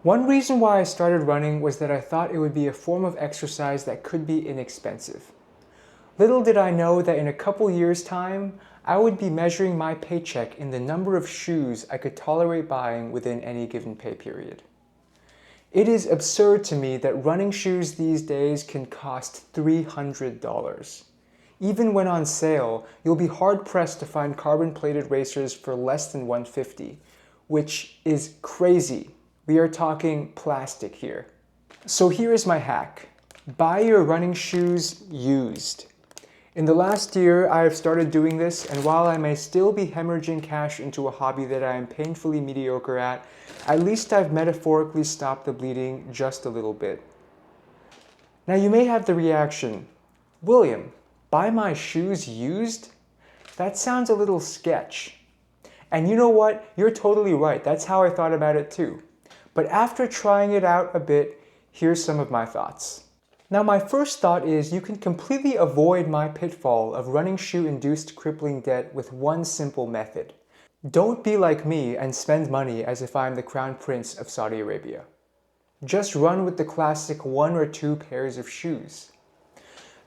One reason why I started running was that I thought it would be a form of exercise that could be inexpensive. Little did I know that in a couple years' time, I would be measuring my paycheck in the number of shoes I could tolerate buying within any given pay period. It is absurd to me that running shoes these days can cost $300. Even when on sale, you'll be hard-pressed to find carbon-plated racers for less than $150, which is crazy. We are talking plastic here. So here is my hack. Buy your running shoes used. In the last year, I have started doing this, and while I may still be hemorrhaging cash into a hobby that I am painfully mediocre at least I've metaphorically stopped the bleeding just a little bit. Now you may have the reaction, William, buy my shoes used? That sounds a little sketch. And you know what? You're totally right. That's how I thought about it too. But after trying it out a bit, here's some of my thoughts. Now my first thought is you can completely avoid my pitfall of running shoe-induced crippling debt with one simple method. Don't be like me and spend money as if I'm the Crown Prince of Saudi Arabia. Just run with the classic 1 or 2 pairs of shoes.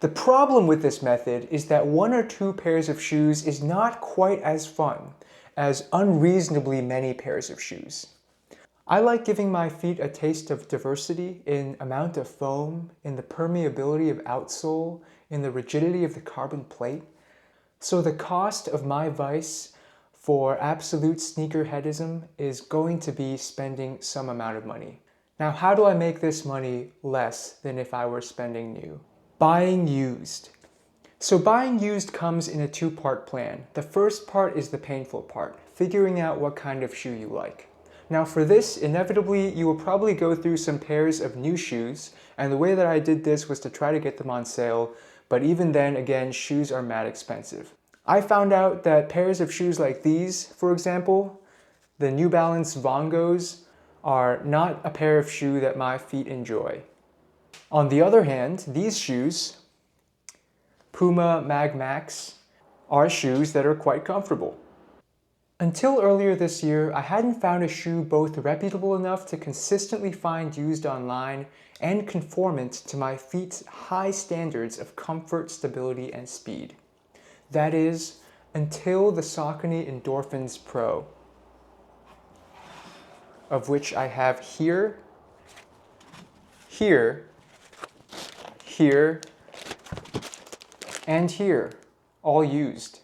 The problem with this method is that 1 or 2 pairs of shoes is not quite as fun as unreasonably many pairs of shoes. I like giving my feet a taste of diversity in amount of foam, in the permeability of outsole, in the rigidity of the carbon plate. So the cost of my vice for absolute sneakerheadism is going to be spending some amount of money. Now, how do I make this money less than if I were spending new? Buying used. So buying used comes in a 2-part plan. The first part is the painful part, figuring out what kind of shoe you like. Now for this, inevitably, you will probably go through some pairs of new shoes, and the way that I did this was to try to get them on sale, but even then, again, shoes are mad expensive. I found out that pairs of shoes like these, for example, the New Balance Vongos, are not a pair of shoe that my feet enjoy. On the other hand, these shoes, Puma Mag Max, are shoes that are quite comfortable. Until earlier this year, I hadn't found a shoe both reputable enough to consistently find used online and conformant to my feet's high standards of comfort, stability, and speed. That is, until the Saucony Endorphins Pro, of which I have here, here, here, and here, all used.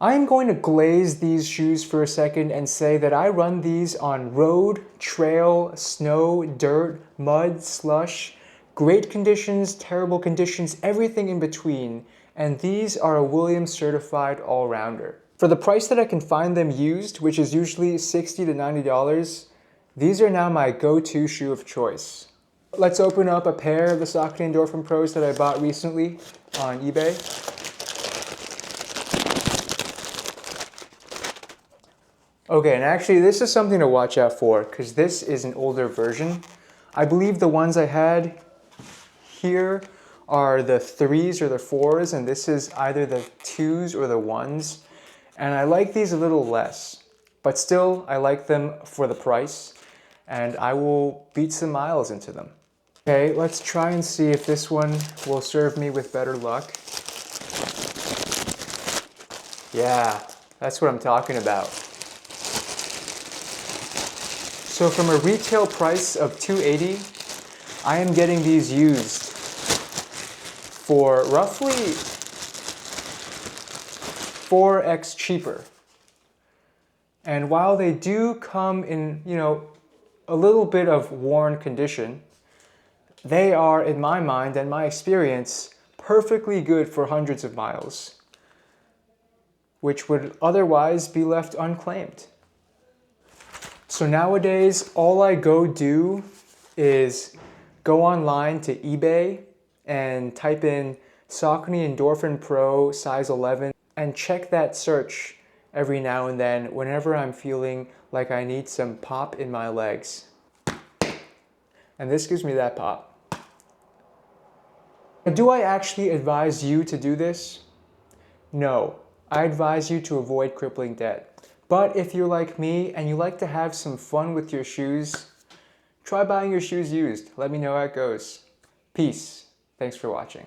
I am going to glaze these shoes for a second and say that I run these on road, trail, snow, dirt, mud, slush, great conditions, terrible conditions, everything in between, and these are a Williams certified all-rounder. For the price that I can find them used, which is usually $60 to $90, these are now my go-to shoe of choice. Let's open up a pair of the Saucony Endorphin Pros that I bought recently on eBay. Okay, and actually this is something to watch out for because this is an older version. I believe the ones I had here are the 3s or the 4s, and this is either the 2s or the 1s. And I like these a little less, but still I like them for the price, and I will beat some miles into them. Okay, let's try and see if this one will serve me with better luck. Yeah, that's what I'm talking about. So from a retail price of $280, I am getting these used for roughly 4x cheaper. And while they do come in, a little bit of worn condition, they are, in my mind and my experience, perfectly good for hundreds of miles, which would otherwise be left unclaimed. So nowadays, all I go do is go online to eBay and type in Saucony Endorphin Pro size 11 and check that search every now and then whenever I'm feeling like I need some pop in my legs. And this gives me that pop. Do I actually advise you to do this? No, I advise you to avoid crippling debt. But if you're like me and you like to have some fun with your shoes, Try buying your shoes used. Let me know how it goes. Peace. Thanks for watching.